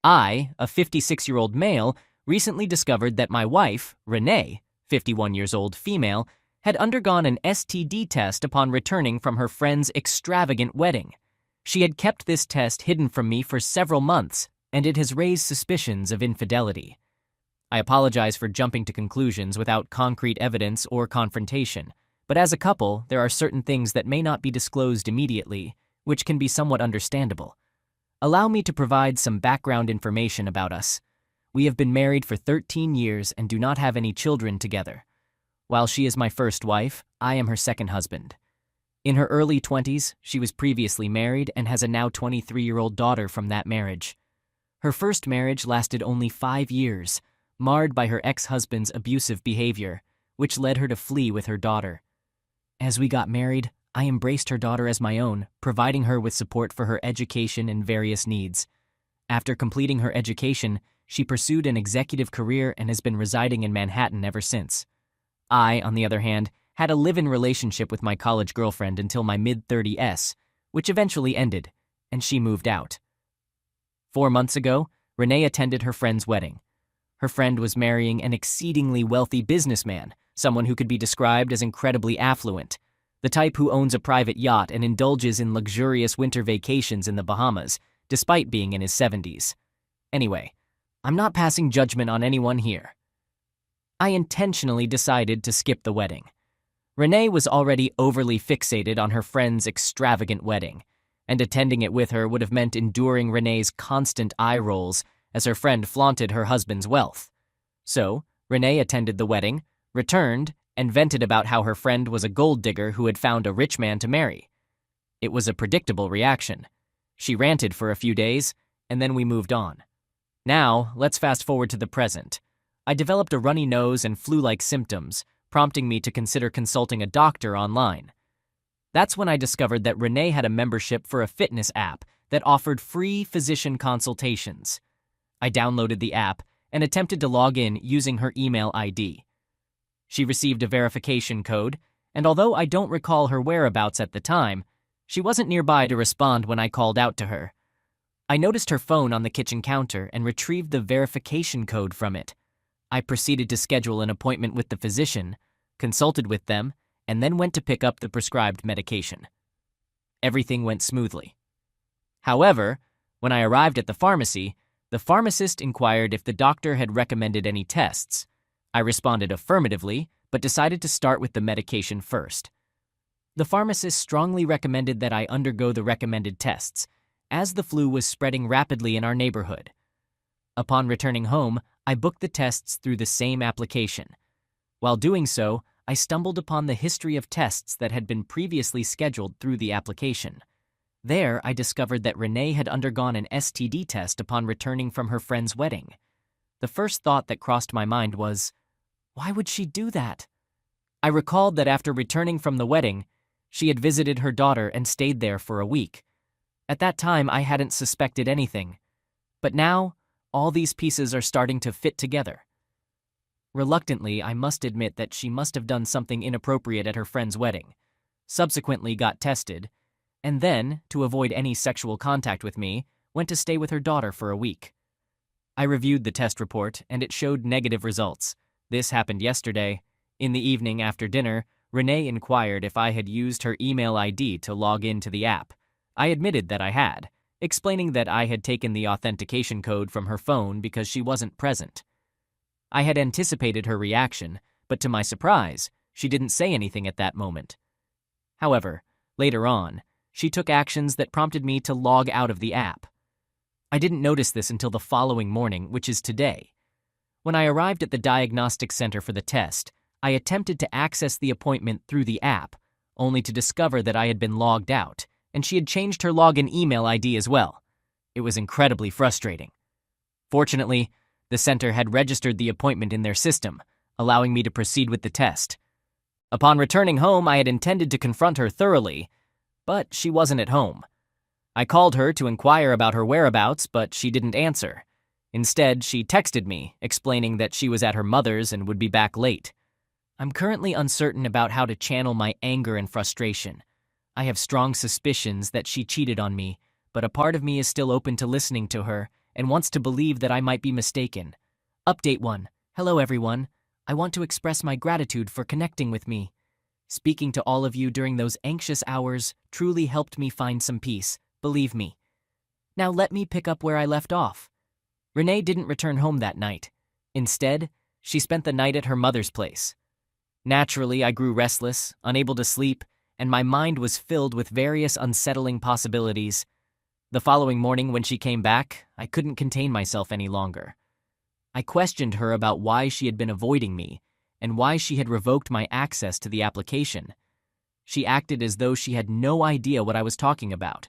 I, a 56-year-old male, recently discovered that my wife, Renee, 51 years old female, had undergone an STD test upon returning from her friend's extravagant wedding. She had kept this test hidden from me for several months, and it has raised suspicions of infidelity. I apologize for jumping to conclusions without concrete evidence or confrontation, but as a couple, there are certain things that may not be disclosed immediately, which can be somewhat understandable. Allow me to provide some background information about us. We have been married for 13 years and do not have any children together. While she is my first wife, I am her second husband. In her early 20s, she was previously married and has a now 23-year-old daughter from that marriage. Her first marriage lasted only 5 years, marred by her ex-husband's abusive behavior, which led her to flee with her daughter. As we got married, I embraced her daughter as my own, providing her with support for her education and various needs. After completing her education, she pursued an executive career and has been residing in Manhattan ever since. I, on the other hand, had a live-in relationship with my college girlfriend until my mid-30s, which eventually ended, and she moved out. 4 months ago, Renee attended her friend's wedding. Her friend was marrying an exceedingly wealthy businessman, someone who could be described as incredibly affluent, the type who owns a private yacht and indulges in luxurious winter vacations in the Bahamas, despite being in his 70s. Anyway, I'm not passing judgment on anyone here. I intentionally decided to skip the wedding. Renee was already overly fixated on her friend's extravagant wedding, and attending it with her would have meant enduring Renee's constant eye rolls as her friend flaunted her husband's wealth. So, Renee attended the wedding, returned, and vented about how her friend was a gold digger who had found a rich man to marry. It was a predictable reaction. She ranted for a few days, and then we moved on. Now, let's fast forward to the present. I developed a runny nose and flu-like symptoms, prompting me to consider consulting a doctor online. That's when I discovered that Renee had a membership for a fitness app that offered free physician consultations. I downloaded the app and attempted to log in using her email ID. She received a verification code, and although I don't recall her whereabouts at the time, she wasn't nearby to respond when I called out to her. I noticed her phone on the kitchen counter and retrieved the verification code from it. I proceeded to schedule an appointment with the physician, consulted with them, and then went to pick up the prescribed medication. Everything went smoothly. However, when I arrived at the pharmacy, the pharmacist inquired if the doctor had recommended any tests. I responded affirmatively, but decided to start with the medication first. The pharmacist strongly recommended that I undergo the recommended tests, as the flu was spreading rapidly in our neighborhood. Upon returning home, I booked the tests through the same application. While doing so, I stumbled upon the history of tests that had been previously scheduled through the application. There, I discovered that Renee had undergone an STD test upon returning from her friend's wedding. The first thought that crossed my mind was, why would she do that? I recalled that after returning from the wedding, she had visited her daughter and stayed there for a week. At that time, I hadn't suspected anything. But now, all these pieces are starting to fit together. Reluctantly, I must admit that she must have done something inappropriate at her friend's wedding, subsequently got tested, and then, to avoid any sexual contact with me, went to stay with her daughter for a week. I reviewed the test report, and it showed negative results. This happened yesterday. In the evening after dinner, Renee inquired if I had used her email ID to log into the app. I admitted that I had, explaining that I had taken the authentication code from her phone because she wasn't present. I had anticipated her reaction, but to my surprise, she didn't say anything at that moment. However, later on, she took actions that prompted me to log out of the app. I didn't notice this until the following morning, which is today. When I arrived at the diagnostic center for the test, I attempted to access the appointment through the app, only to discover that I had been logged out, and she had changed her login email ID as well. It was incredibly frustrating. Fortunately, the center had registered the appointment in their system, allowing me to proceed with the test. Upon returning home, I had intended to confront her thoroughly, but she wasn't at home. I called her to inquire about her whereabouts, but she didn't answer. Instead, she texted me, explaining that she was at her mother's and would be back late. I'm currently uncertain about how to channel my anger and frustration. I have strong suspicions that she cheated on me, but a part of me is still open to listening to her and wants to believe that I might be mistaken. Update 1. Hello everyone. I want to express my gratitude for connecting with me. Speaking to all of you during those anxious hours truly helped me find some peace, believe me. Now let me pick up where I left off. Renee didn't return home that night. Instead, she spent the night at her mother's place. Naturally, I grew restless, unable to sleep, and my mind was filled with various unsettling possibilities. The following morning when she came back, I couldn't contain myself any longer. I questioned her about why she had been avoiding me and why she had revoked my access to the application. She acted as though she had no idea what I was talking about.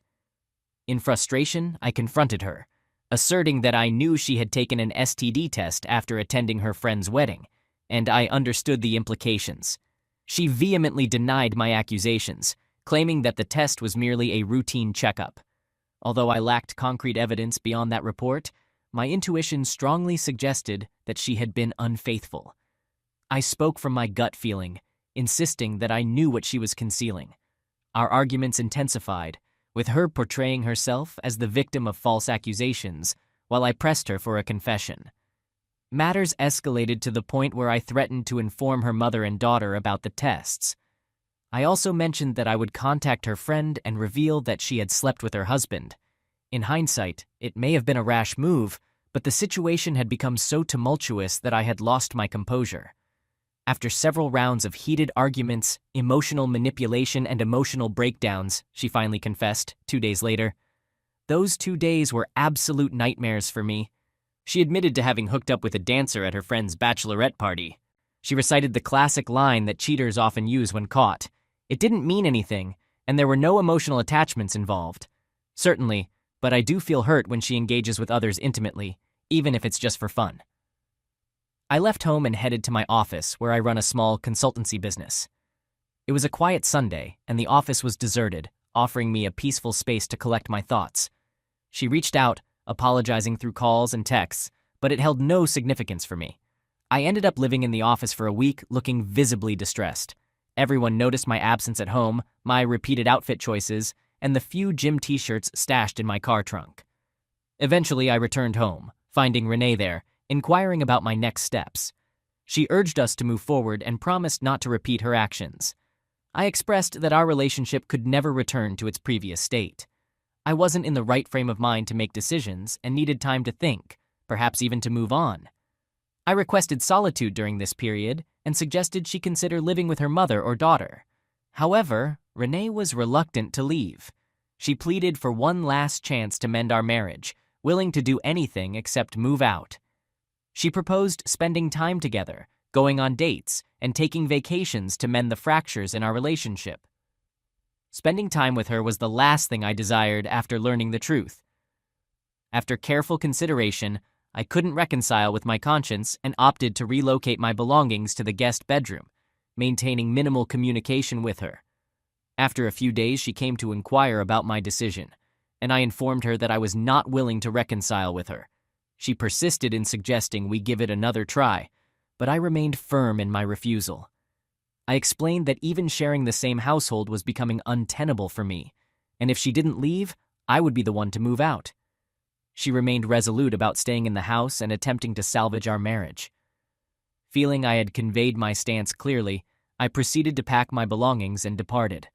In frustration, I confronted her, asserting that I knew she had taken an STD test after attending her friend's wedding, and I understood the implications. She vehemently denied my accusations, claiming that the test was merely a routine checkup. Although I lacked concrete evidence beyond that report, my intuition strongly suggested that she had been unfaithful. I spoke from my gut feeling, insisting that I knew what she was concealing. Our arguments intensified, with her portraying herself as the victim of false accusations, while I pressed her for a confession. Matters escalated to the point where I threatened to inform her mother and daughter about the tests. I also mentioned that I would contact her friend and reveal that she had slept with her husband. In hindsight, it may have been a rash move, but the situation had become so tumultuous that I had lost my composure. After several rounds of heated arguments, emotional manipulation, and emotional breakdowns, she finally confessed 2 days later. Those 2 days were absolute nightmares for me. She admitted to having hooked up with a dancer at her friend's bachelorette party. She recited the classic line that cheaters often use when caught. It didn't mean anything, and there were no emotional attachments involved. Certainly, but I do feel hurt when she engages with others intimately, even if it's just for fun. I left home and headed to my office, where I run a small consultancy business. It was a quiet Sunday, and the office was deserted, offering me a peaceful space to collect my thoughts. She reached out, apologizing through calls and texts, but it held no significance for me. I ended up living in the office for a week, looking visibly distressed. Everyone noticed my absence at home, my repeated outfit choices, and the few gym t-shirts stashed in my car trunk. Eventually, I returned home, finding Renee there, inquiring about my next steps. She urged us to move forward and promised not to repeat her actions. I expressed that our relationship could never return to its previous state. I wasn't in the right frame of mind to make decisions and needed time to think, perhaps even to move on. I requested solitude during this period and suggested she consider living with her mother or daughter. However, Renee was reluctant to leave. She pleaded for one last chance to mend our marriage, willing to do anything except move out. She proposed spending time together, going on dates, and taking vacations to mend the fractures in our relationship. Spending time with her was the last thing I desired after learning the truth. After careful consideration, I couldn't reconcile with my conscience and opted to relocate my belongings to the guest bedroom, maintaining minimal communication with her. After a few days, she came to inquire about my decision, and I informed her that I was not willing to reconcile with her. She persisted in suggesting we give it another try, but I remained firm in my refusal. I explained that even sharing the same household was becoming untenable for me, and if she didn't leave, I would be the one to move out. She remained resolute about staying in the house and attempting to salvage our marriage. Feeling I had conveyed my stance clearly, I proceeded to pack my belongings and departed.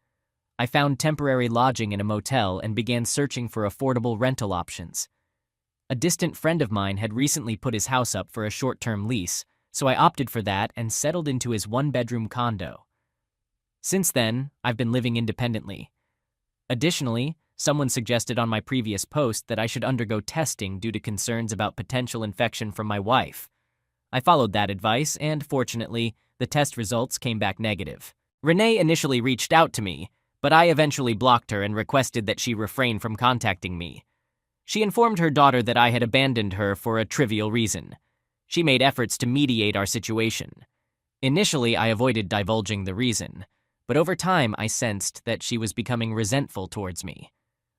I found temporary lodging in a motel and began searching for affordable rental options. A distant friend of mine had recently put his house up for a short-term lease, so I opted for that and settled into his one-bedroom condo. Since then, I've been living independently. Additionally, someone suggested on my previous post that I should undergo testing due to concerns about potential infection from my wife. I followed that advice, and fortunately, the test results came back negative. Renee initially reached out to me, but I eventually blocked her and requested that she refrain from contacting me. She informed her daughter that I had abandoned her for a trivial reason. She made efforts to mediate our situation. Initially, I avoided divulging the reason, but over time I sensed that she was becoming resentful towards me.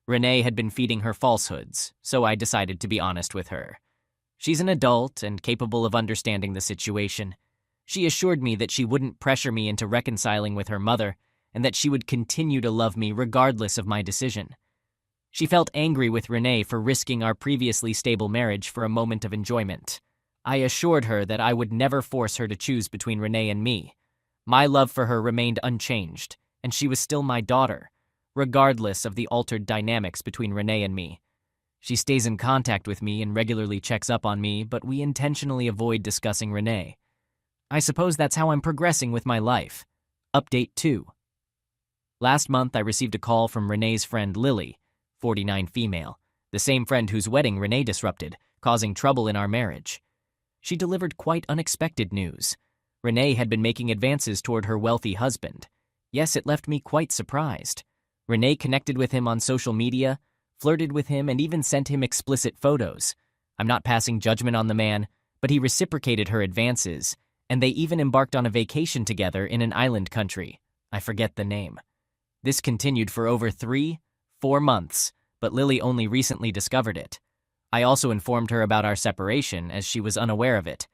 Renee had been feeding her falsehoods, so I decided to be honest with her. She's an adult and capable of understanding the situation. She assured me that she wouldn't pressure me into reconciling with her mother, and that she would continue to love me regardless of my decision. She felt angry with Renee for risking our previously stable marriage for a moment of enjoyment. I assured her that I would never force her to choose between Renee and me. My love for her remained unchanged, and she was still my daughter, regardless of the altered dynamics between Renee and me. She stays in contact with me and regularly checks up on me, but we intentionally avoid discussing Renee. I suppose that's how I'm progressing with my life. Update 2. Last month, I received a call from Renee's friend Lily, 49 female, the same friend whose wedding Renee disrupted, causing trouble in our marriage. She delivered quite unexpected news. Renee had been making advances toward her wealthy husband. Yes, it left me quite surprised. Renee connected with him on social media, flirted with him, and even sent him explicit photos. I'm not passing judgment on the man, but he reciprocated her advances, and they even embarked on a vacation together in an island country. I forget the name. This continued for over 3-4 months, but Lily only recently discovered it. I also informed her about our separation, as she was unaware of it.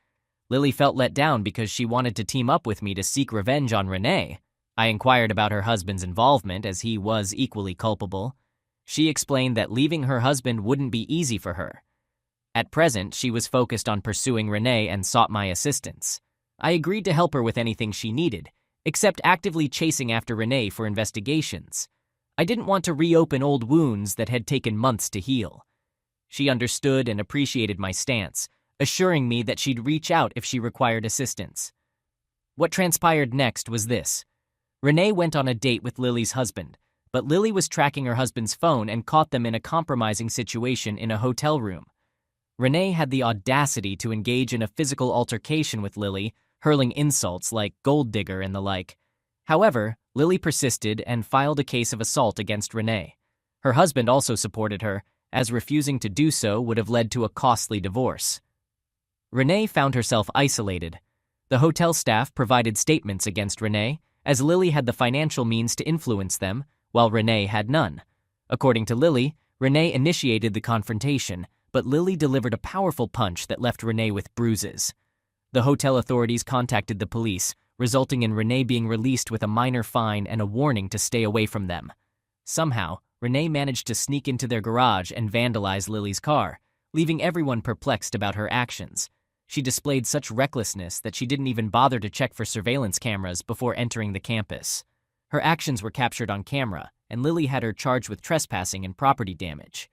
Lily felt let down because she wanted to team up with me to seek revenge on Renee. I inquired about her husband's involvement, as he was equally culpable. She explained that leaving her husband wouldn't be easy for her. At present, she was focused on pursuing Renee and sought my assistance. I agreed to help her with anything she needed, except actively chasing after Renee for investigations. I didn't want to reopen old wounds that had taken months to heal. She understood and appreciated my stance, assuring me that she'd reach out if she required assistance. What transpired next was this. Renee went on a date with Lily's husband, but Lily was tracking her husband's phone and caught them in a compromising situation in a hotel room. Renee had the audacity to engage in a physical altercation with Lily, hurling insults like gold digger and the like. However, Lily persisted and filed a case of assault against Renee. Her husband also supported her, as refusing to do so would have led to a costly divorce. Renee found herself isolated. The hotel staff provided statements against Renee, as Lily had the financial means to influence them, while Renee had none. According to Lily, Renee initiated the confrontation, but Lily delivered a powerful punch that left Renee with bruises. The hotel authorities contacted the police, resulting in Renee being released with a minor fine and a warning to stay away from them. Somehow, Renee managed to sneak into their garage and vandalize Lily's car, leaving everyone perplexed about her actions. She displayed such recklessness that she didn't even bother to check for surveillance cameras before entering the campus. Her actions were captured on camera, and Lily had her charged with trespassing and property damage.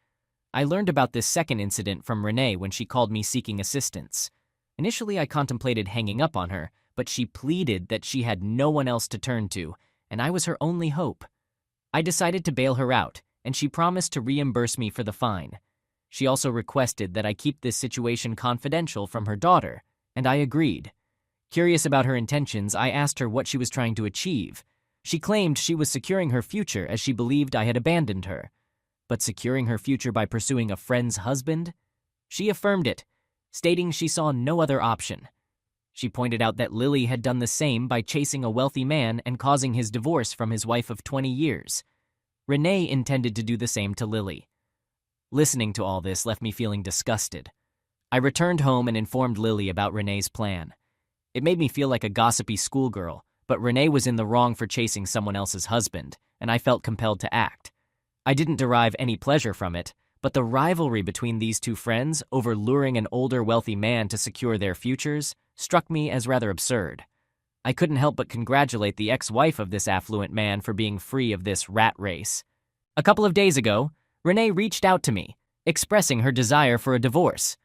I learned about this second incident from Renee when she called me seeking assistance. Initially, I contemplated hanging up on her, but she pleaded that she had no one else to turn to, and I was her only hope. I decided to bail her out, and she promised to reimburse me for the fine. She also requested that I keep this situation confidential from her daughter, and I agreed. Curious about her intentions, I asked her what she was trying to achieve. She claimed she was securing her future as she believed I had abandoned her. But securing her future by pursuing a friend's husband? She affirmed it, stating she saw no other option. She pointed out that Lily had done the same by chasing a wealthy man and causing his divorce from his wife of 20 years. Renee intended to do the same to Lily. Listening to all this left me feeling disgusted. I returned home and informed Lily about Renee's plan. It made me feel like a gossipy schoolgirl, but Renee was in the wrong for chasing someone else's husband, and I felt compelled to act. I didn't derive any pleasure from it, but the rivalry between these two friends over luring an older wealthy man to secure their futures struck me as rather absurd. I couldn't help but congratulate the ex-wife of this affluent man for being free of this rat race. A couple of days ago, Renee reached out to me, expressing her desire for a divorce.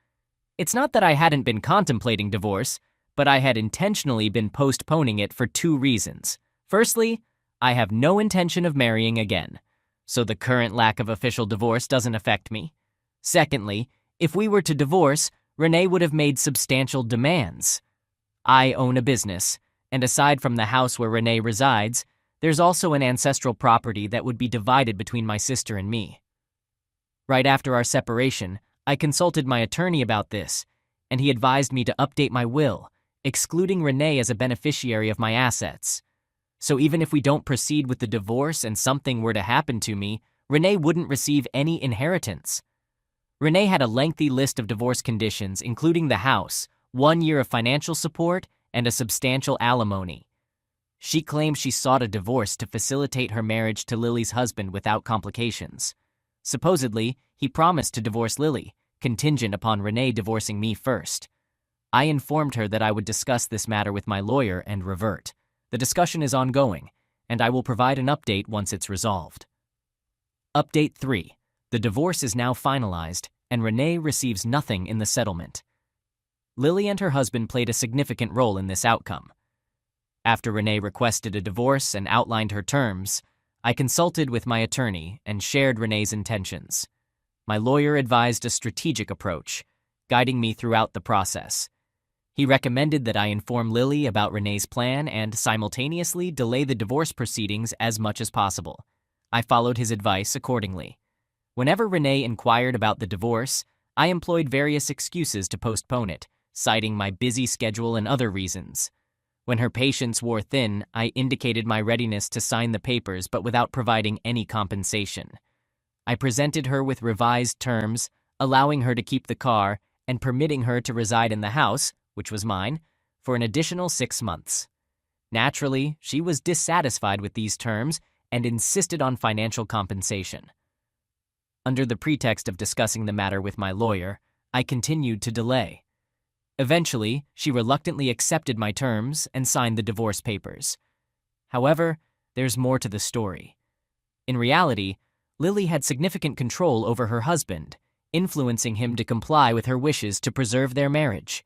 It's not that I hadn't been contemplating divorce, but I had intentionally been postponing it for 2 reasons. Firstly, I have no intention of marrying again, so the current lack of official divorce doesn't affect me. Secondly, if we were to divorce, Renee would have made substantial demands. I own a business, and aside from the house where Renee resides, there's also an ancestral property that would be divided between my sister and me. Right after our separation, I consulted my attorney about this, and he advised me to update my will, excluding Renee as a beneficiary of my assets. So even if we don't proceed with the divorce and something were to happen to me, Renee wouldn't receive any inheritance. Renee had a lengthy list of divorce conditions, including the house, 1 year of financial support, and a substantial alimony. She claimed she sought a divorce to facilitate her marriage to Lily's husband without complications. Supposedly, he promised to divorce Lily, contingent upon Renee divorcing me first. I informed her that I would discuss this matter with my lawyer and revert. The discussion is ongoing, and I will provide an update once it's resolved. Update 3. The divorce is now finalized, and Renee receives nothing in the settlement. Lily and her husband played a significant role in this outcome. After Renee requested a divorce and outlined her terms, I consulted with my attorney and shared Renee's intentions. My lawyer advised a strategic approach, guiding me throughout the process. He recommended that I inform Lily about Renee's plan and simultaneously delay the divorce proceedings as much as possible. I followed his advice accordingly. Whenever Renee inquired about the divorce, I employed various excuses to postpone it, citing my busy schedule and other reasons. When her patience wore thin, I indicated my readiness to sign the papers but without providing any compensation. I presented her with revised terms, allowing her to keep the car and permitting her to reside in the house, which was mine, for an additional 6 months. Naturally, she was dissatisfied with these terms and insisted on financial compensation. Under the pretext of discussing the matter with my lawyer, I continued to delay. Eventually, she reluctantly accepted my terms and signed the divorce papers. However, there's more to the story. In reality, Lily had significant control over her husband, influencing him to comply with her wishes to preserve their marriage.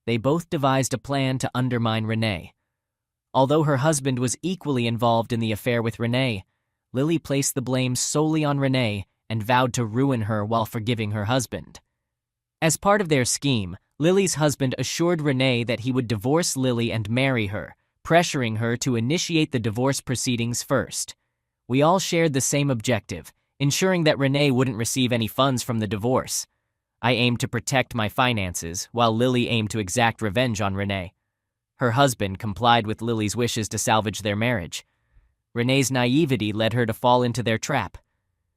They both devised a plan to undermine Renee. Although her husband was equally involved in the affair with Renee, Lily placed the blame solely on Renee and vowed to ruin her while forgiving her husband. As part of their scheme, Lily's husband assured Renee that he would divorce Lily and marry her, pressuring her to initiate the divorce proceedings first. We all shared the same objective, ensuring that Renee wouldn't receive any funds from the divorce. I aimed to protect my finances, while Lily aimed to exact revenge on Renee. Her husband complied with Lily's wishes to salvage their marriage. Renee's naivety led her to fall into their trap.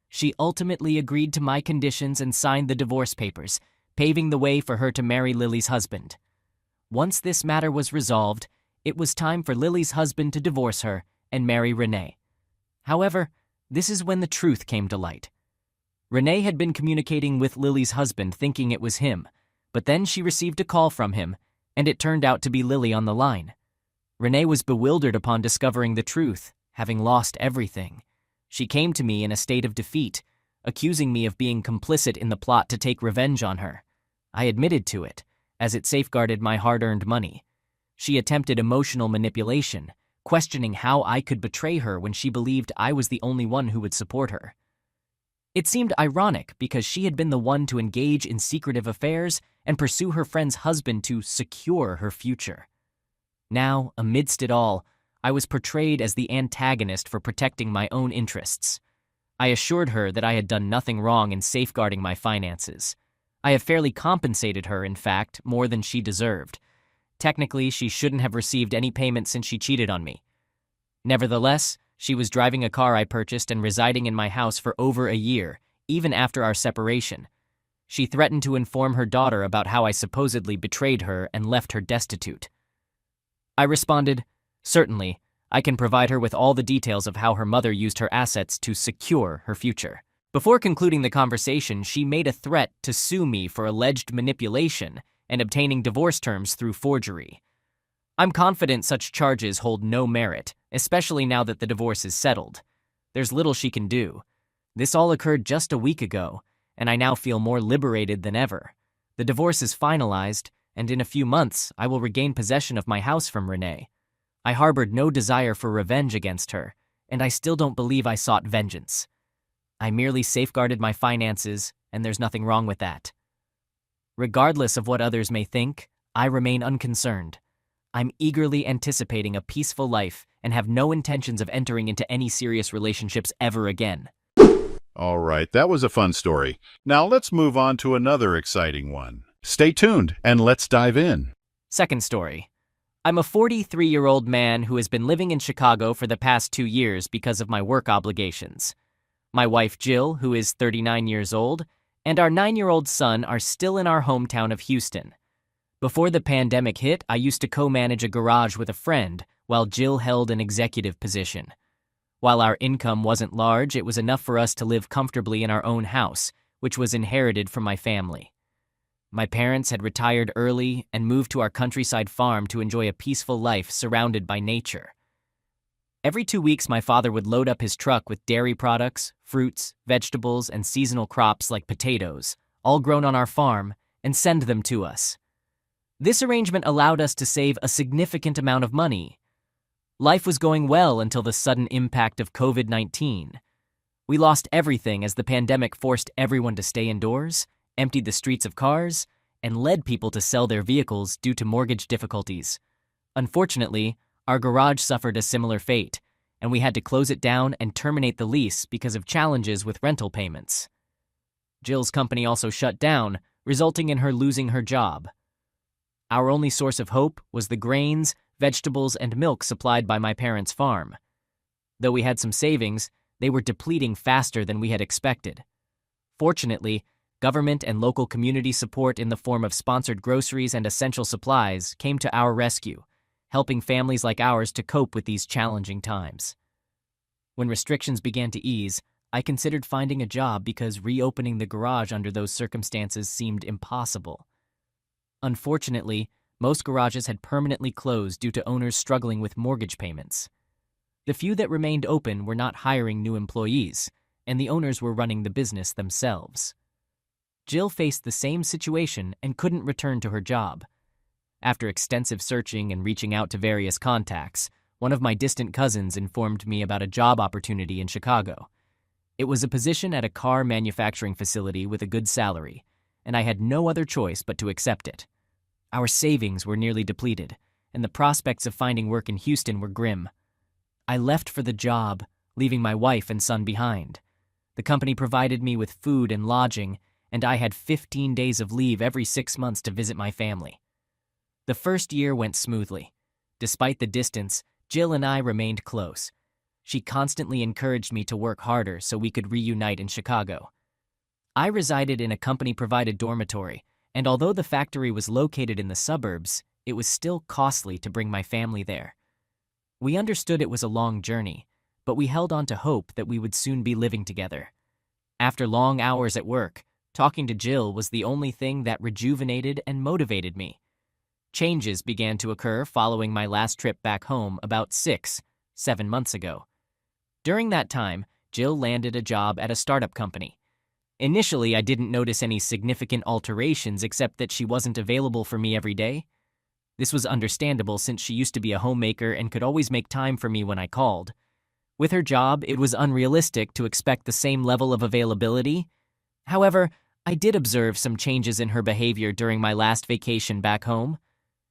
She ultimately agreed to my conditions and signed the divorce papers, paving the way for her to marry Lily's husband. Once this matter was resolved, it was time for Lily's husband to divorce her and marry Renee. However, this is when the truth came to light. Renee had been communicating with Lily's husband thinking it was him, but then she received a call from him, and it turned out to be Lily on the line. Renee was bewildered upon discovering the truth, having lost everything. She came to me in a state of defeat, accusing me of being complicit in the plot to take revenge on her. I admitted to it, as it safeguarded my hard-earned money. She attempted emotional manipulation, questioning how I could betray her when she believed I was the only one who would support her. It seemed ironic because she had been the one to engage in secretive affairs and pursue her friend's husband to secure her future. Now, amidst it all, I was portrayed as the antagonist for protecting my own interests. I assured her that I had done nothing wrong in safeguarding my finances. I have fairly compensated her, in fact, more than she deserved. Technically, she shouldn't have received any payment since she cheated on me. Nevertheless, she was driving a car I purchased and residing in my house for over a year, even after our separation. She threatened to inform her daughter about how I supposedly betrayed her and left her destitute. I responded, "Certainly, I can provide her with all the details of how her mother used her assets to secure her future." Before concluding the conversation, she made a threat to sue me for alleged manipulation and obtaining divorce terms through forgery. I'm confident such charges hold no merit, especially now that the divorce is settled. There's little she can do. This all occurred just a week ago, and I now feel more liberated than ever. The divorce is finalized, and in a few months, I will regain possession of my house from Renee. I harbored no desire for revenge against her, and I still don't believe I sought vengeance. I merely safeguarded my finances, and there's nothing wrong with that. Regardless of what others may think, I remain unconcerned. I'm eagerly anticipating a peaceful life and have no intentions of entering into any serious relationships ever again. All right, that was a fun story. Now let's move on to another exciting one. Stay tuned and let's dive in. Second story. I'm a 43-year-old man who has been living in Chicago for the past 2 years because of my work obligations. My wife Jill, who is 39 years old, and our 9-year-old son are still in our hometown of Houston. Before the pandemic hit, I used to co-manage a garage with a friend while Jill held an executive position. While our income wasn't large, it was enough for us to live comfortably in our own house, which was inherited from my family. My parents had retired early and moved to our countryside farm to enjoy a peaceful life surrounded by nature. Every 2 weeks, my father would load up his truck with dairy products, fruits, vegetables, and seasonal crops like potatoes, all grown on our farm, and send them to us. This arrangement allowed us to save a significant amount of money. Life was going well until the sudden impact of COVID-19. We lost everything as the pandemic forced everyone to stay indoors, emptied the streets of cars, and led people to sell their vehicles due to mortgage difficulties. Unfortunately, our garage suffered a similar fate, and we had to close it down and terminate the lease because of challenges with rental payments. Jill's company also shut down, resulting in her losing her job. Our only source of hope was the grains, vegetables, and milk supplied by my parents' farm. Though we had some savings, they were depleting faster than we had expected. Fortunately, government and local community support in the form of sponsored groceries and essential supplies came to our rescue, helping families like ours to cope with these challenging times. When restrictions began to ease, I considered finding a job because reopening the garage under those circumstances seemed impossible. Unfortunately, most garages had permanently closed due to owners struggling with mortgage payments. The few that remained open were not hiring new employees, and the owners were running the business themselves. Jill faced the same situation and couldn't return to her job. After extensive searching and reaching out to various contacts, one of my distant cousins informed me about a job opportunity in Chicago. It was a position at a car manufacturing facility with a good salary, and I had no other choice but to accept it. Our savings were nearly depleted, and the prospects of finding work in Houston were grim. I left for the job, leaving my wife and son behind. The company provided me with food and lodging, and I had 15 days of leave every 6 months to visit my family. The first year went smoothly. Despite the distance, Jill and I remained close. She constantly encouraged me to work harder so we could reunite in Chicago. I resided in a company-provided dormitory, and although the factory was located in the suburbs, it was still costly to bring my family there. We understood it was a long journey, but we held on to hope that we would soon be living together. After long hours at work, talking to Jill was the only thing that rejuvenated and motivated me. Changes began to occur following my last trip back home about 7 months ago. During that time, Jill landed a job at a startup company. Initially, I didn't notice any significant alterations except that she wasn't available for me every day. This was understandable since she used to be a homemaker and could always make time for me when I called. With her job, it was unrealistic to expect the same level of availability. However, I did observe some changes in her behavior during my last vacation back home.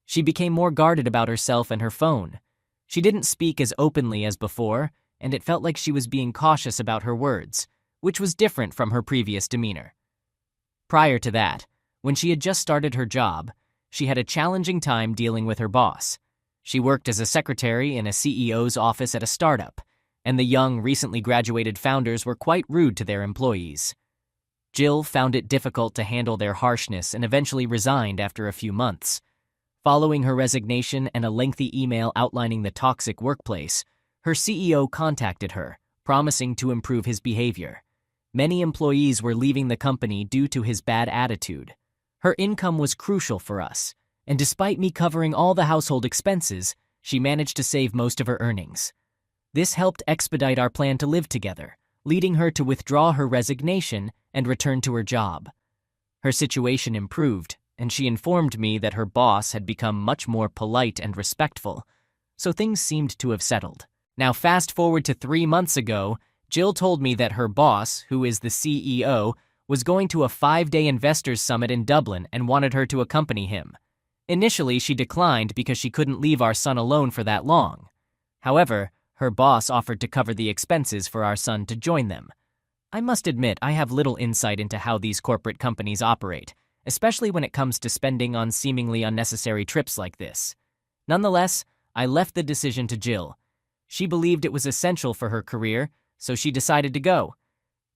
She became more guarded about herself and her phone. She didn't speak as openly as before, and it felt like she was being cautious about her words, which was different from her previous demeanor. Prior to that, when she had just started her job, she had a challenging time dealing with her boss. She worked as a secretary in a CEO's office at a startup, and the young, recently graduated founders were quite rude to their employees. Jill found it difficult to handle their harshness and eventually resigned after a few months. Following her resignation and a lengthy email outlining the toxic workplace, her CEO contacted her, promising to improve his behavior. Many employees were leaving the company due to his bad attitude. Her income was crucial for us, and despite me covering all the household expenses, she managed to save most of her earnings. This helped expedite our plan to live together, leading her to withdraw her resignation and return to her job. Her situation improved, and she informed me that her boss had become much more polite and respectful, so things seemed to have settled. Now fast forward to 3 months ago, Jill told me that her boss, who is the CEO, was going to a 5-day investors summit in Dublin and wanted her to accompany him. Initially, she declined because she couldn't leave our son alone for that long. However, her boss offered to cover the expenses for our son to join them. I must admit I have little insight into how these corporate companies operate, especially when it comes to spending on seemingly unnecessary trips like this. Nonetheless, I left the decision to Jill. She believed it was essential for her career, so she decided to go.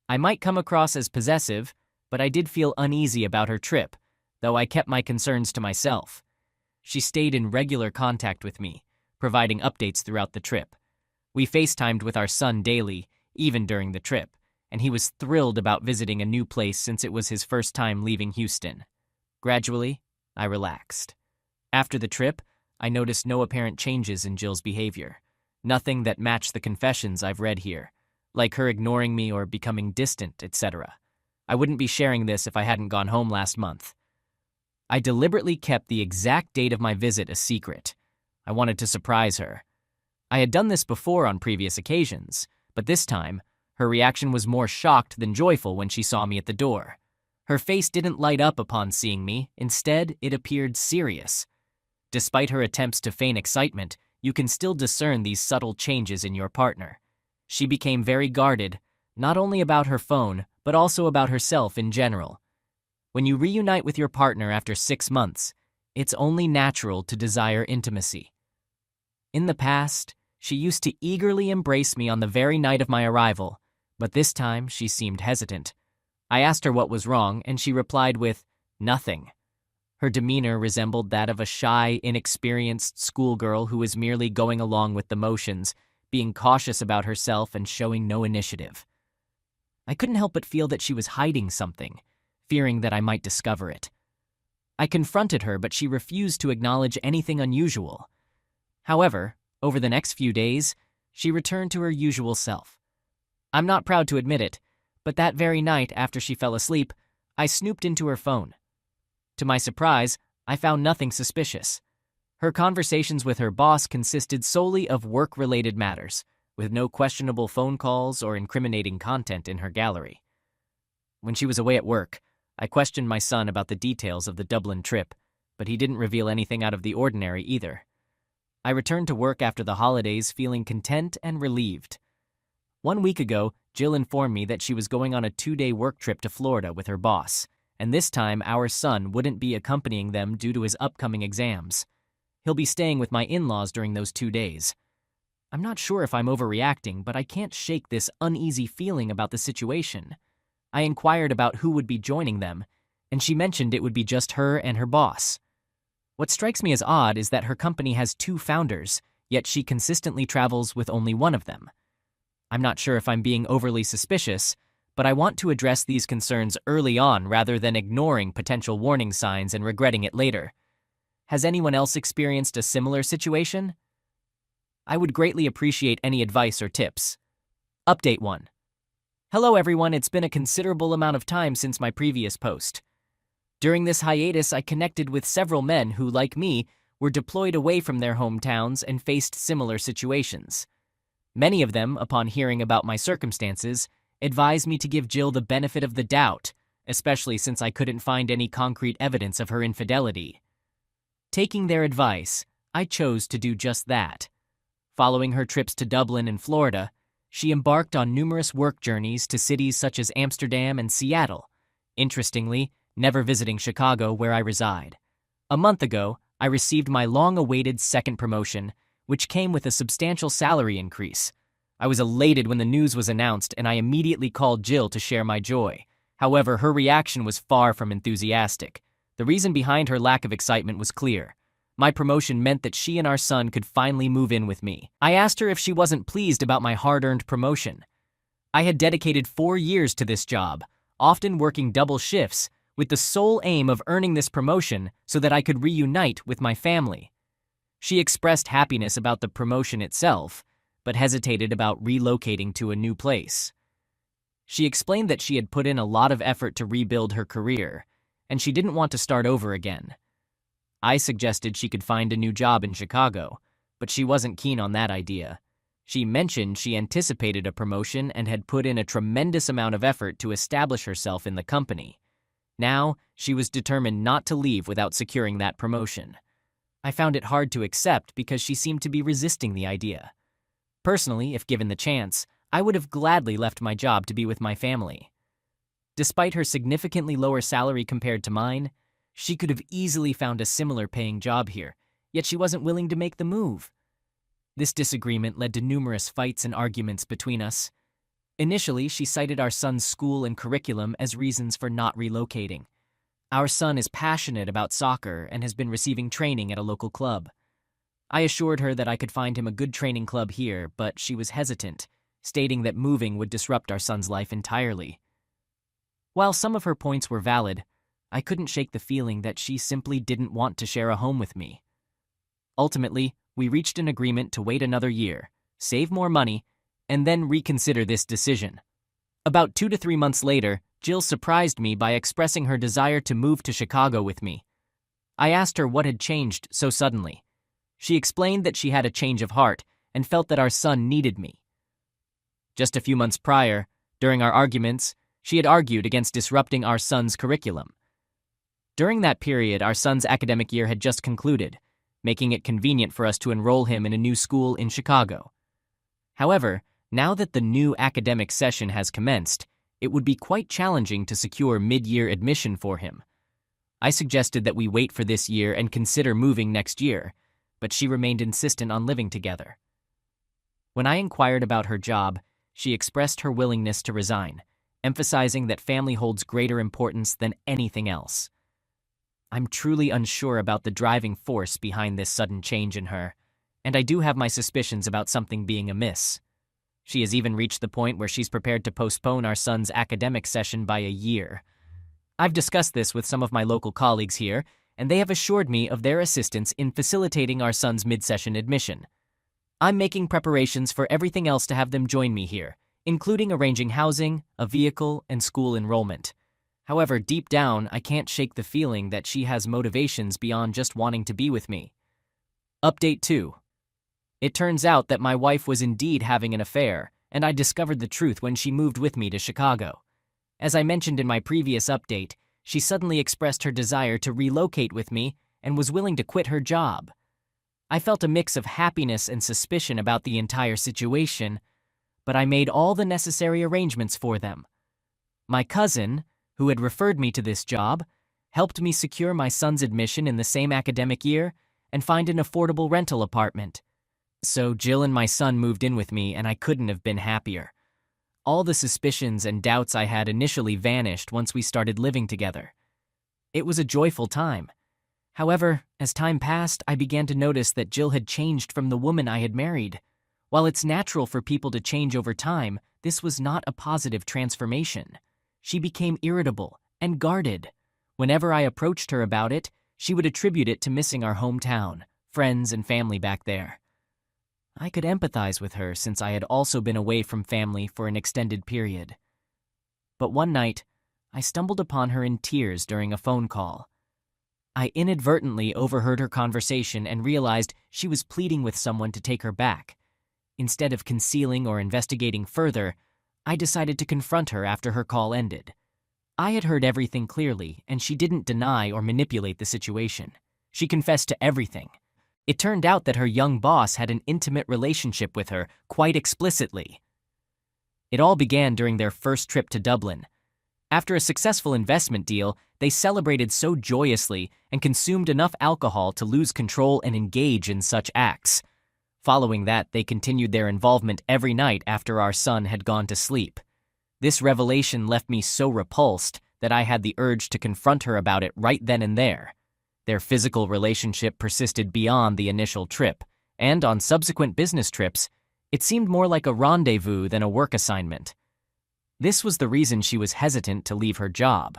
I might come across as possessive, but I did feel uneasy about her trip, though I kept my concerns to myself. She stayed in regular contact with me, providing updates throughout the trip. We FaceTimed with our son daily, even during the trip, and he was thrilled about visiting a new place since it was his first time leaving Houston. Gradually, I relaxed. After the trip, I noticed no apparent changes in Jill's behavior. Nothing that matched the confessions I've read here, like her ignoring me or becoming distant, etc. I wouldn't be sharing this if I hadn't gone home last month. I deliberately kept the exact date of my visit a secret. I wanted to surprise her. I had done this before on previous occasions, but this time, her reaction was more shocked than joyful when she saw me at the door. Her face didn't light up upon seeing me. Instead, it appeared serious. Despite her attempts to feign excitement, you can still discern these subtle changes in your partner. She became very guarded, not only about her phone, but also about herself in general. When you reunite with your partner after 6 months, it's only natural to desire intimacy. In the past, she used to eagerly embrace me on the very night of my arrival, but this time she seemed hesitant. I asked her what was wrong, and she replied with, "Nothing." Her demeanor resembled that of a shy, inexperienced schoolgirl who was merely going along with the motions, being cautious about herself and showing no initiative. I couldn't help but feel that she was hiding something, fearing that I might discover it. I confronted her, but she refused to acknowledge anything unusual. However, over the next few days, she returned to her usual self. I'm not proud to admit it, but that very night after she fell asleep, I snooped into her phone. To my surprise, I found nothing suspicious. Her conversations with her boss consisted solely of work-related matters, with no questionable phone calls or incriminating content in her gallery. When she was away at work, I questioned my son about the details of the Dublin trip, but he didn't reveal anything out of the ordinary either. I returned to work after the holidays feeling content and relieved. 1 week ago, Jill informed me that she was going on a 2-day work trip to Florida with her boss, and this time our son wouldn't be accompanying them due to his upcoming exams. He'll be staying with my in-laws during those 2 days. I'm not sure if I'm overreacting, but I can't shake this uneasy feeling about the situation. I inquired about who would be joining them, and she mentioned it would be just her and her boss. What strikes me as odd is that her company has 2 founders, yet she consistently travels with only one of them. I'm not sure if I'm being overly suspicious, but I want to address these concerns early on rather than ignoring potential warning signs and regretting it later. Has anyone else experienced a similar situation? I would greatly appreciate any advice or tips. Update 1. Hello everyone, it's been a considerable amount of time since my previous post. During this hiatus, I connected with several men who, like me, were deployed away from their hometowns and faced similar situations. Many of them, upon hearing about my circumstances, advised me to give Jill the benefit of the doubt, especially since I couldn't find any concrete evidence of her infidelity. Taking their advice, I chose to do just that. Following her trips to Dublin and Florida, she embarked on numerous work journeys to cities such as Amsterdam and Seattle, interestingly, never visiting Chicago where I reside. A month ago, I received my long-awaited second promotion, which came with a substantial salary increase. I was elated when the news was announced, and I immediately called Jill to share my joy. However, her reaction was far from enthusiastic. The reason behind her lack of excitement was clear. My promotion meant that she and our son could finally move in with me. I asked her if she wasn't pleased about my hard-earned promotion. I had dedicated 4 years to this job, often working double shifts, with the sole aim of earning this promotion so that I could reunite with my family. She expressed happiness about the promotion itself, but hesitated about relocating to a new place. She explained that she had put in a lot of effort to rebuild her career, and she didn't want to start over again. I suggested she could find a new job in Chicago, but she wasn't keen on that idea. She mentioned she anticipated a promotion and had put in a tremendous amount of effort to establish herself in the company. Now, she was determined not to leave without securing that promotion. I found it hard to accept because she seemed to be resisting the idea. Personally, if given the chance, I would have gladly left my job to be with my family. Despite her significantly lower salary compared to mine, she could have easily found a similar paying job here, yet she wasn't willing to make the move. This disagreement led to numerous fights and arguments between us. Initially, she cited our son's school and curriculum as reasons for not relocating. Our son is passionate about soccer and has been receiving training at a local club. I assured her that I could find him a good training club here, but she was hesitant, stating that moving would disrupt our son's life entirely. While some of her points were valid, I couldn't shake the feeling that she simply didn't want to share a home with me. Ultimately, we reached an agreement to wait another year, save more money, and then reconsider this decision. About 2 to 3 months later, Jill surprised me by expressing her desire to move to Chicago with me. I asked her what had changed so suddenly. She explained that she had a change of heart and felt that our son needed me. Just a few months prior, during our arguments, she had argued against disrupting our son's curriculum. During that period, our son's academic year had just concluded, making it convenient for us to enroll him in a new school in Chicago. However, now that the new academic session has commenced, it would be quite challenging to secure mid-year admission for him. I suggested that we wait for this year and consider moving next year, but she remained insistent on living together. When I inquired about her job, she expressed her willingness to resign, emphasizing that family holds greater importance than anything else. I'm truly unsure about the driving force behind this sudden change in her, and I do have my suspicions about something being amiss. She has even reached the point where she's prepared to postpone our son's academic session by a year. I've discussed this with some of my local colleagues here, and they have assured me of their assistance in facilitating our son's mid-session admission. I'm making preparations for everything else to have them join me here, including arranging housing, a vehicle, and school enrollment. However, deep down, I can't shake the feeling that she has motivations beyond just wanting to be with me. Update 2. It turns out that my wife was indeed having an affair, and I discovered the truth when she moved with me to Chicago. As I mentioned in my previous update, she suddenly expressed her desire to relocate with me and was willing to quit her job. I felt a mix of happiness and suspicion about the entire situation, but I made all the necessary arrangements for them. My cousin, who had referred me to this job, helped me secure my son's admission in the same academic year and find an affordable rental apartment. So Jill and my son moved in with me, and I couldn't have been happier. All the suspicions and doubts I had initially vanished once we started living together. It was a joyful time. However, as time passed, I began to notice that Jill had changed from the woman I had married. While it's natural for people to change over time, this was not a positive transformation. She became irritable and guarded. Whenever I approached her about it, she would attribute it to missing our hometown, friends and family back there. I could empathize with her since I had also been away from family for an extended period. But one night, I stumbled upon her in tears during a phone call. I inadvertently overheard her conversation and realized she was pleading with someone to take her back. Instead of concealing or investigating further, I decided to confront her after her call ended. I had heard everything clearly, and she didn't deny or manipulate the situation. She confessed to everything. It turned out that her young boss had an intimate relationship with her, quite explicitly. It all began during their first trip to Dublin. After a successful investment deal, they celebrated so joyously and consumed enough alcohol to lose control and engage in such acts. Following that, they continued their involvement every night after our son had gone to sleep. This revelation left me so repulsed that I had the urge to confront her about it right then and there. Their physical relationship persisted beyond the initial trip, and on subsequent business trips, it seemed more like a rendezvous than a work assignment. This was the reason she was hesitant to leave her job.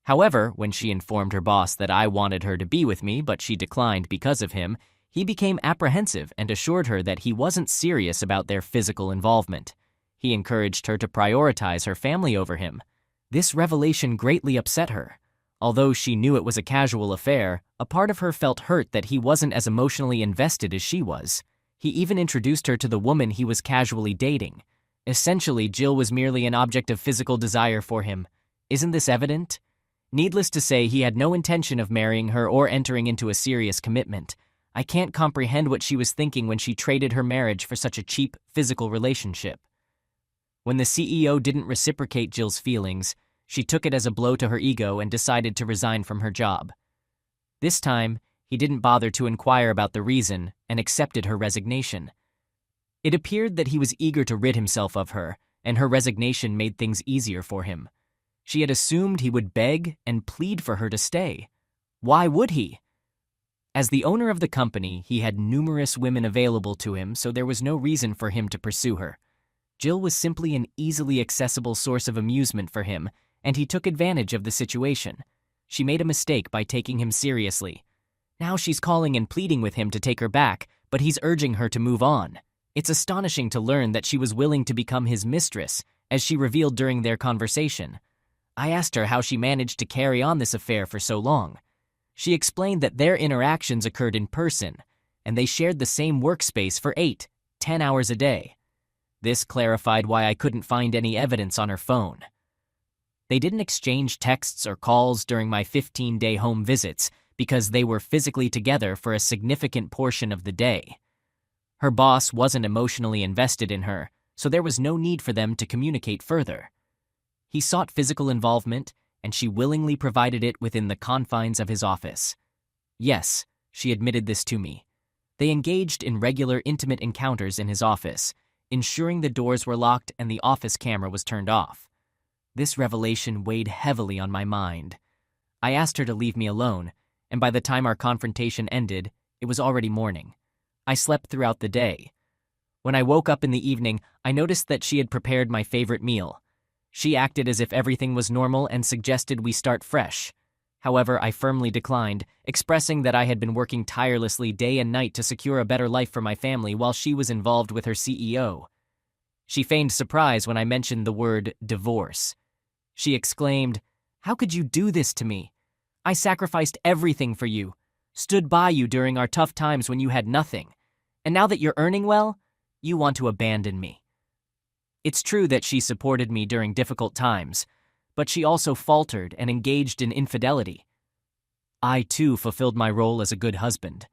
However, when she informed her boss that I wanted her to be with me but she declined because of him, he became apprehensive and assured her that he wasn't serious about their physical involvement. He encouraged her to prioritize her family over him. This revelation greatly upset her. Although she knew it was a casual affair, a part of her felt hurt that he wasn't as emotionally invested as she was. He even introduced her to the woman he was casually dating. Essentially, Jill was merely an object of physical desire for him. Isn't this evident? Needless to say, he had no intention of marrying her or entering into a serious commitment. I can't comprehend what she was thinking when she traded her marriage for such a cheap, physical relationship. When the CEO didn't reciprocate Jill's feelings, she took it as a blow to her ego and decided to resign from her job. This time, he didn't bother to inquire about the reason and accepted her resignation. It appeared that he was eager to rid himself of her, and her resignation made things easier for him. She had assumed he would beg and plead for her to stay. Why would he? As the owner of the company, he had numerous women available to him, so there was no reason for him to pursue her. Jill was simply an easily accessible source of amusement for him, and he took advantage of the situation. She made a mistake by taking him seriously. Now she's calling and pleading with him to take her back, but he's urging her to move on. It's astonishing to learn that she was willing to become his mistress, as she revealed during their conversation. I asked her how she managed to carry on this affair for so long. She explained that their interactions occurred in person, and they shared the same workspace for 8-10 hours a day. This clarified why I couldn't find any evidence on her phone. They didn't exchange texts or calls during my 15-day home visits because they were physically together for a significant portion of the day. Her boss wasn't emotionally invested in her, so there was no need for them to communicate further. He sought physical involvement, and she willingly provided it within the confines of his office. Yes, she admitted this to me. They engaged in regular intimate encounters in his office, ensuring the doors were locked and the office camera was turned off. This revelation weighed heavily on my mind. I asked her to leave me alone, and by the time our confrontation ended, it was already morning. I slept throughout the day. When I woke up in the evening, I noticed that she had prepared my favorite meal. She acted as if everything was normal and suggested we start fresh. However, I firmly declined, expressing that I had been working tirelessly day and night to secure a better life for my family while she was involved with her CEO. She feigned surprise when I mentioned the word divorce. She exclaimed, "How could you do this to me? I sacrificed everything for you, stood by you during our tough times when you had nothing, and now that you're earning well, you want to abandon me." It's true that she supported me during difficult times, but she also faltered and engaged in infidelity. I, too, fulfilled my role as a good husband.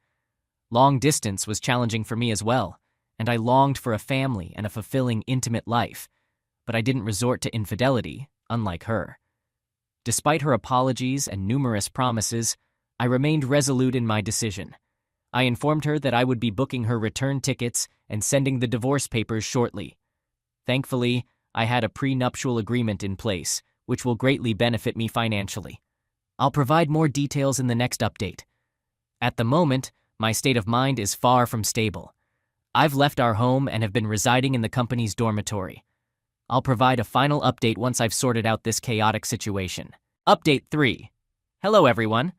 Long distance was challenging for me as well, and I longed for a family and a fulfilling, intimate life, but I didn't resort to infidelity, unlike her. Despite her apologies and numerous promises, I remained resolute in my decision. I informed her that I would be booking her return tickets and sending the divorce papers shortly. Thankfully, I had a prenuptial agreement in place, which will greatly benefit me financially. I'll provide more details in the next update. At the moment, my state of mind is far from stable. I've left our home and have been residing in the company's dormitory. I'll provide a final update once I've sorted out this chaotic situation. Update 3. Hello everyone.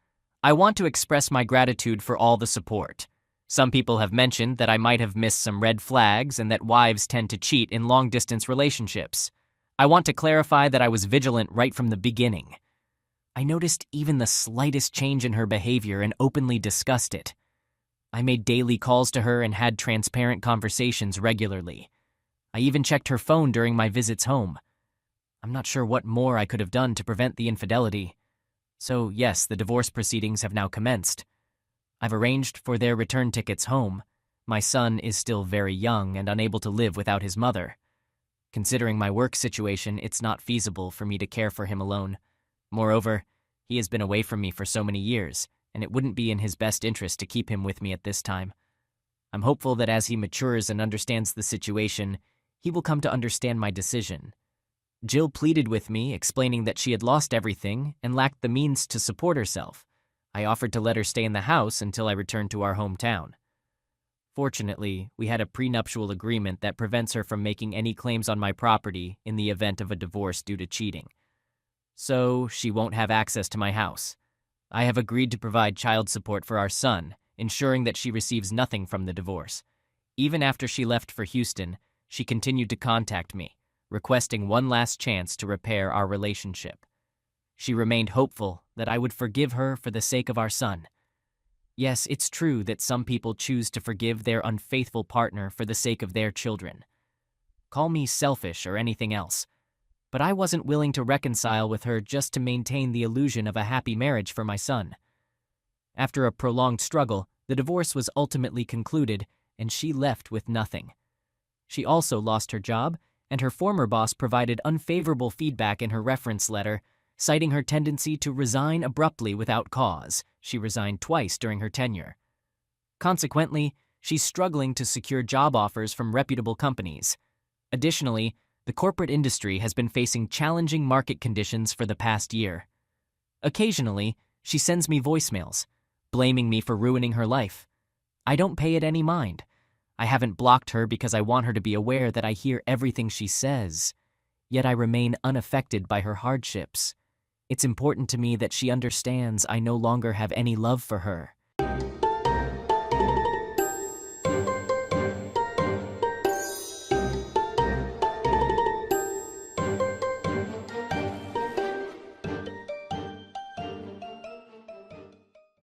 I want to express my gratitude for all the support. Some people have mentioned that I might have missed some red flags and that wives tend to cheat in long-distance relationships. I want to clarify that I was vigilant right from the beginning. I noticed even the slightest change in her behavior and openly discussed it. I made daily calls to her and had transparent conversations regularly. I even checked her phone during my visits home. I'm not sure what more I could have done to prevent the infidelity. So yes, the divorce proceedings have now commenced. I've arranged for their return tickets home. My son is still very young and unable to live without his mother. Considering my work situation, it's not feasible for me to care for him alone. Moreover, he has been away from me for so many years, and it wouldn't be in his best interest to keep him with me at this time. I'm hopeful that as he matures and understands the situation, he will come to understand my decision. Jill pleaded with me, explaining that she had lost everything and lacked the means to support herself. I offered to let her stay in the house until I returned to our hometown. Fortunately, we had a prenuptial agreement that prevents her from making any claims on my property in the event of a divorce due to cheating. So, she won't have access to my house. I have agreed to provide child support for our son, ensuring that she receives nothing from the divorce. Even after she left for Houston, she continued to contact me, requesting one last chance to repair our relationship. She remained hopeful that I would forgive her for the sake of our son. Yes, it's true that some people choose to forgive their unfaithful partner for the sake of their children. Call me selfish or anything else, but I wasn't willing to reconcile with her just to maintain the illusion of a happy marriage for my son. After a prolonged struggle, the divorce was ultimately concluded, and she left with nothing. She also lost her job, and her former boss provided unfavorable feedback in her reference letter, citing her tendency to resign abruptly without cause. She resigned twice during her tenure. Consequently, she's struggling to secure job offers from reputable companies. Additionally, the corporate industry has been facing challenging market conditions for the past year. Occasionally, she sends me voicemails, blaming me for ruining her life. I don't pay it any mind. I haven't blocked her because I want her to be aware that I hear everything she says. Yet I remain unaffected by her hardships. It's important to me that she understands I no longer have any love for her.